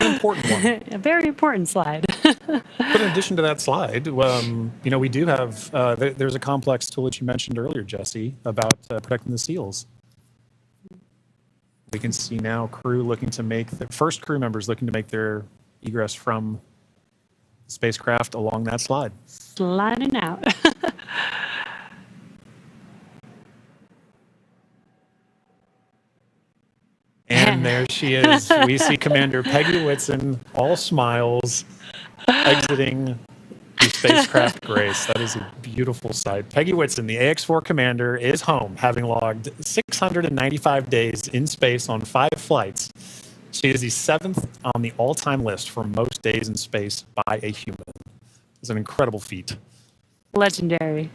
an important one. A very important slide. But in addition to that slide, we do have, there's a complex tool that you mentioned earlier, Jesse, about protecting the seals. We can see now crew looking to make, the first crew members looking to make their egress from the spacecraft along that slide. Sliding out. And there she is. We see Commander Peggy Whitson, all smiles, exiting the spacecraft Grace. That is a beautiful sight. Peggy Whitson, the AX-4 commander, is home, having logged 695 days in space on 5 flights. She is the 7th on the all-time list for most days in space by a human. It's an incredible feat. Legendary.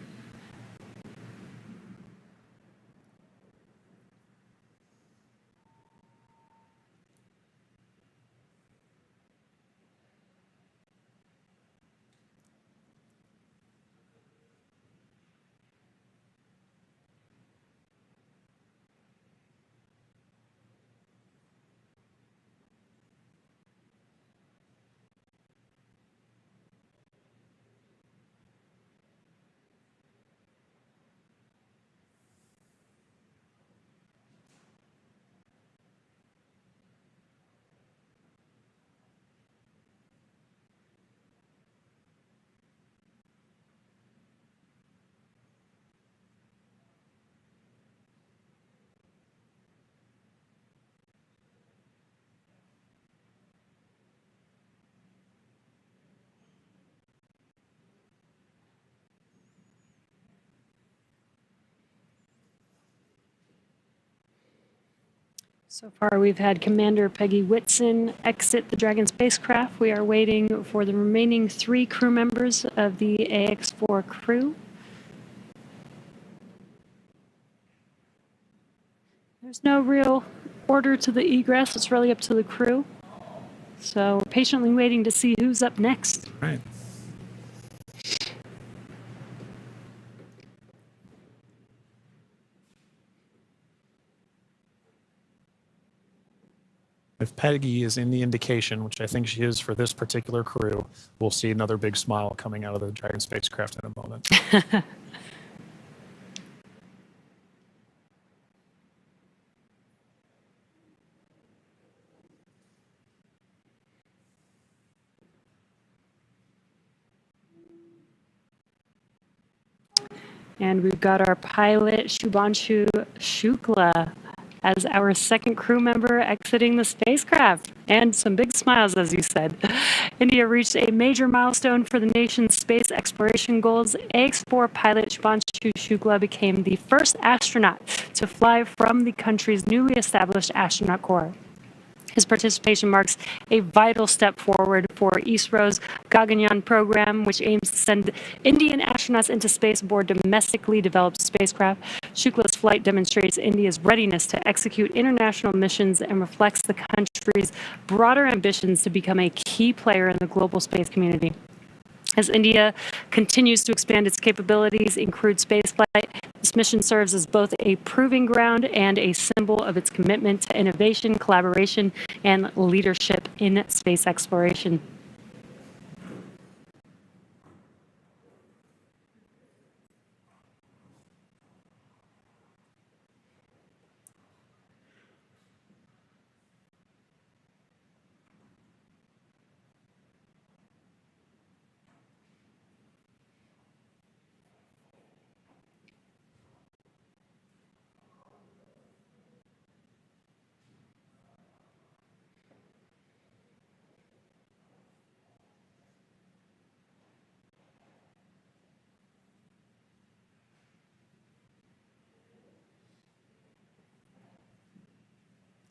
So far, we've had Commander Peggy Whitson exit the Dragon spacecraft. We are waiting for the remaining 3 crew members of the AX-4 crew. There's no real order to the egress. It's really up to the crew. So we're patiently waiting to see who's up next. Right. If Peggy is in the indication, which I think she is for this particular crew, we'll see another big smile coming out of the Dragon spacecraft in a moment. And we've got our pilot, Shubhanshu Shukla, as our second crew member exiting the spacecraft. And some big smiles, as you said. India reached a major milestone for the nation's space exploration goals. AX-4 pilot Shubhanshu Shukla became the first astronaut to fly from the country's newly established astronaut corps. His participation marks a vital step forward for ISRO's Gaganyaan program, which aims to send Indian astronauts into space aboard domestically developed spacecraft. Shukla's flight demonstrates India's readiness to execute international missions and reflects the country's broader ambitions to become a key player in the global space community. As India continues to expand its capabilities in crewed spaceflight, this mission serves as both a proving ground and a symbol of its commitment to innovation, collaboration, and leadership in space exploration.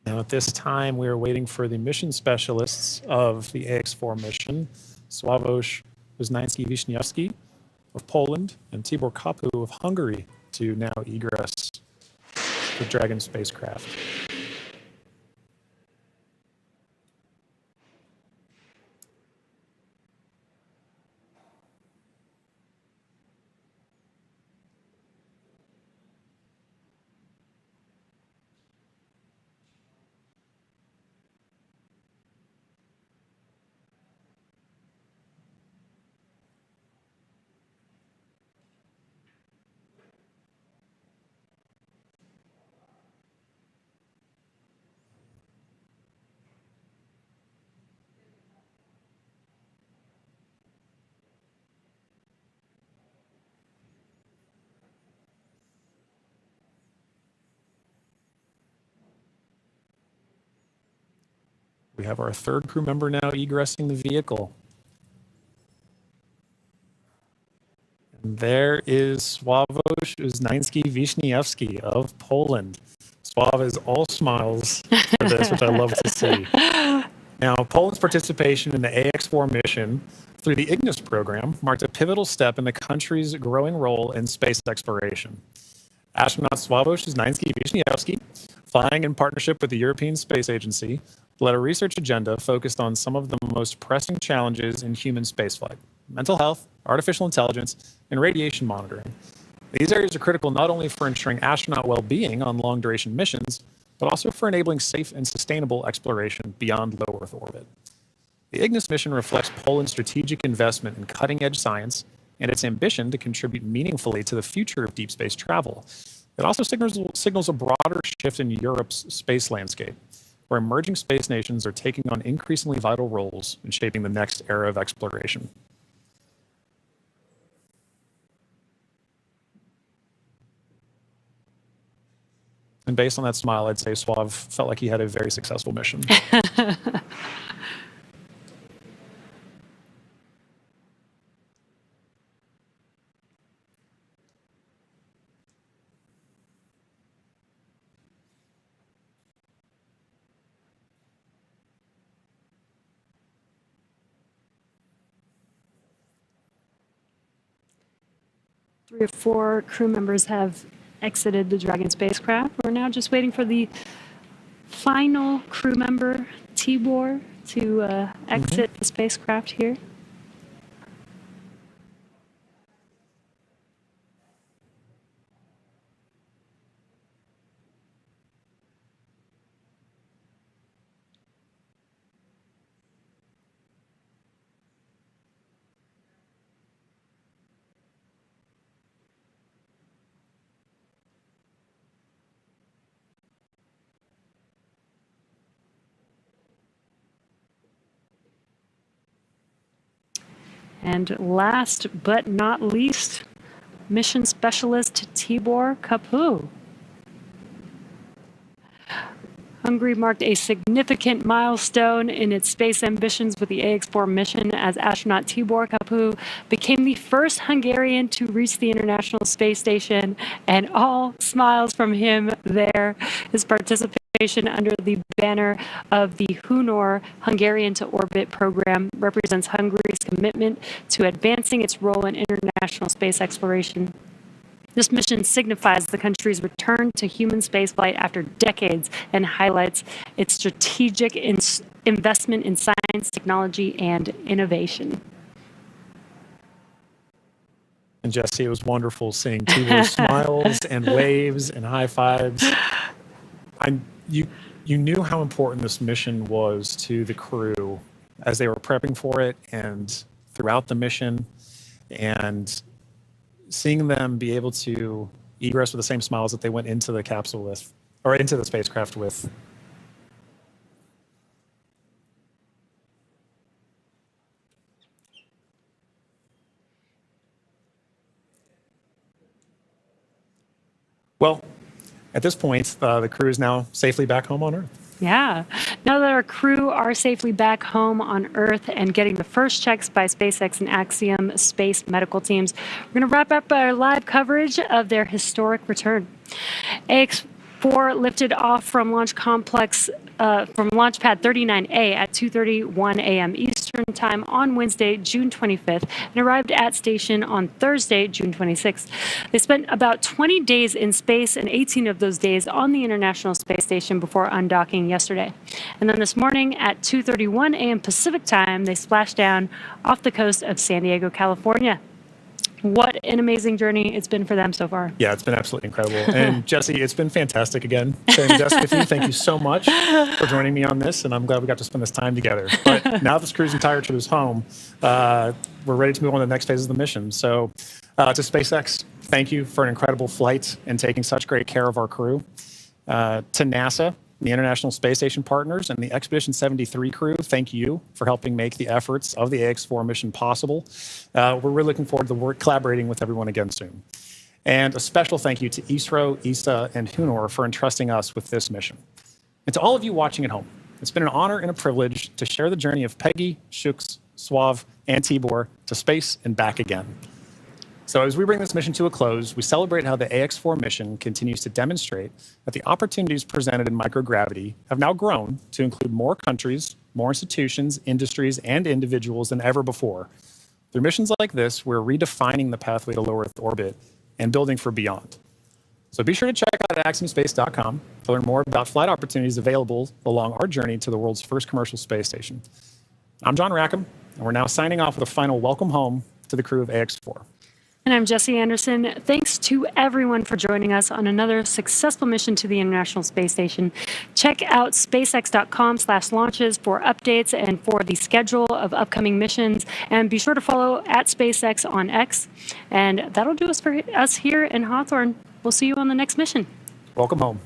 Now, at this time, we are waiting for the mission specialists of the AX-4 mission, Sławomir Uznański-Wiśniewski of Poland and Tibor Kapu of Hungary, to now egress the Dragon spacecraft. We have our third crew member now egressing the vehicle. And there is Sławomir Uznański-Wiśniewski of Poland. Sław is all smiles for this, which I love to see. Now, Poland's participation in the AX-4 mission through the Ignis program marked a pivotal step in the country's growing role in space exploration. Astronaut Sławomir Uznański-Wiśniewski, flying in partnership with the European Space Agency, led a research agenda focused on some of the most pressing challenges in human spaceflight: mental health, artificial intelligence, and radiation monitoring. These areas are critical not only for ensuring astronaut well-being on long-duration missions, but also for enabling safe and sustainable exploration beyond low Earth orbit. The Ignis mission reflects Poland's strategic investment in cutting-edge science and its ambition to contribute meaningfully to the future of deep space travel. It also signals a broader shift in Europe's space landscape, where emerging space nations are taking on increasingly vital roles in shaping the next era of exploration. And based on that smile, I'd say Sław felt like he had a very successful mission. 3 or 4 crew members have exited the Dragon spacecraft. We're now just waiting for the final crew member, Tibor, to exit the spacecraft here. And last but not least, mission specialist Tibor Kapu. Hungary marked a significant milestone in its space ambitions with the AX-4 mission as astronaut Tibor Kapu became the first Hungarian to reach the International Space Station, and all smiles from him there. His participation under the banner of the Hunor Hungarian to Orbit program represents Hungary's commitment to advancing its role in international space exploration. This mission signifies the country's return to human spaceflight after decades and highlights its strategic investment in science, technology, and innovation. And Jesse, it was wonderful seeing Tibor's smiles and waves and high fives. You knew how important this mission was to the crew as they were prepping for it and throughout the mission, and seeing them be able to egress with the same smiles that they went into the capsule with, or into the spacecraft with. Well, at this point, the crew is now safely back home on Earth. Yeah. Now that our crew are safely back home on Earth and getting the first checks by SpaceX and Axiom space medical teams, we're going to wrap up our live coverage of their historic return. 4 lifted off from Launch Complex, from Launch Pad 39A at 2:31 a.m. Eastern Time on Wednesday, June 25th, and arrived at station on Thursday, June 26th. They spent about 20 days in space and 18 of those days on the International Space Station before undocking yesterday. And then this morning at 2:31 a.m. Pacific Time, they splashed down off the coast of San Diego, California. What an amazing journey it's been for them so far. Yeah, it's been absolutely incredible. And Jesse, it's been fantastic again sharing the desk with you. Thank you so much for joining me on this, and I'm glad we got to spend this time together. But now this cruise and tire trip is home, we're ready to move on to the next phase of the mission. So to SpaceX, thank you for an incredible flight and taking such great care of our crew. To NASA, the International Space Station partners, and the Expedition 73 crew, thank you for helping make the efforts of the AX-4 mission possible. We're really looking forward to collaborating with everyone again soon. And a special thank you to ISRO, ESA, and HUNOR for entrusting us with this mission. And to all of you watching at home, it's been an honor and a privilege to share the journey of Peggy, Shooks, Suave, and Tibor to space and back again. So as we bring this mission to a close, we celebrate how the AX-4 mission continues to demonstrate that the opportunities presented in microgravity have now grown to include more countries, more institutions, industries, and individuals than ever before. Through missions like this, we're redefining the pathway to low Earth orbit and building for beyond. So be sure to check out axiomspace.com to learn more about flight opportunities available along our journey to the world's first commercial space station. I'm John Rackham, and we're now signing off with a final welcome home to the crew of AX-4. And I'm Jesse Anderson. Thanks to everyone for joining us on another successful mission to the International Space Station. Check out spacex.com/launches for updates and for the schedule of upcoming missions. And be sure to follow at SpaceX on X. And that'll do us for us here in Hawthorne. We'll see you on the next mission. Welcome home.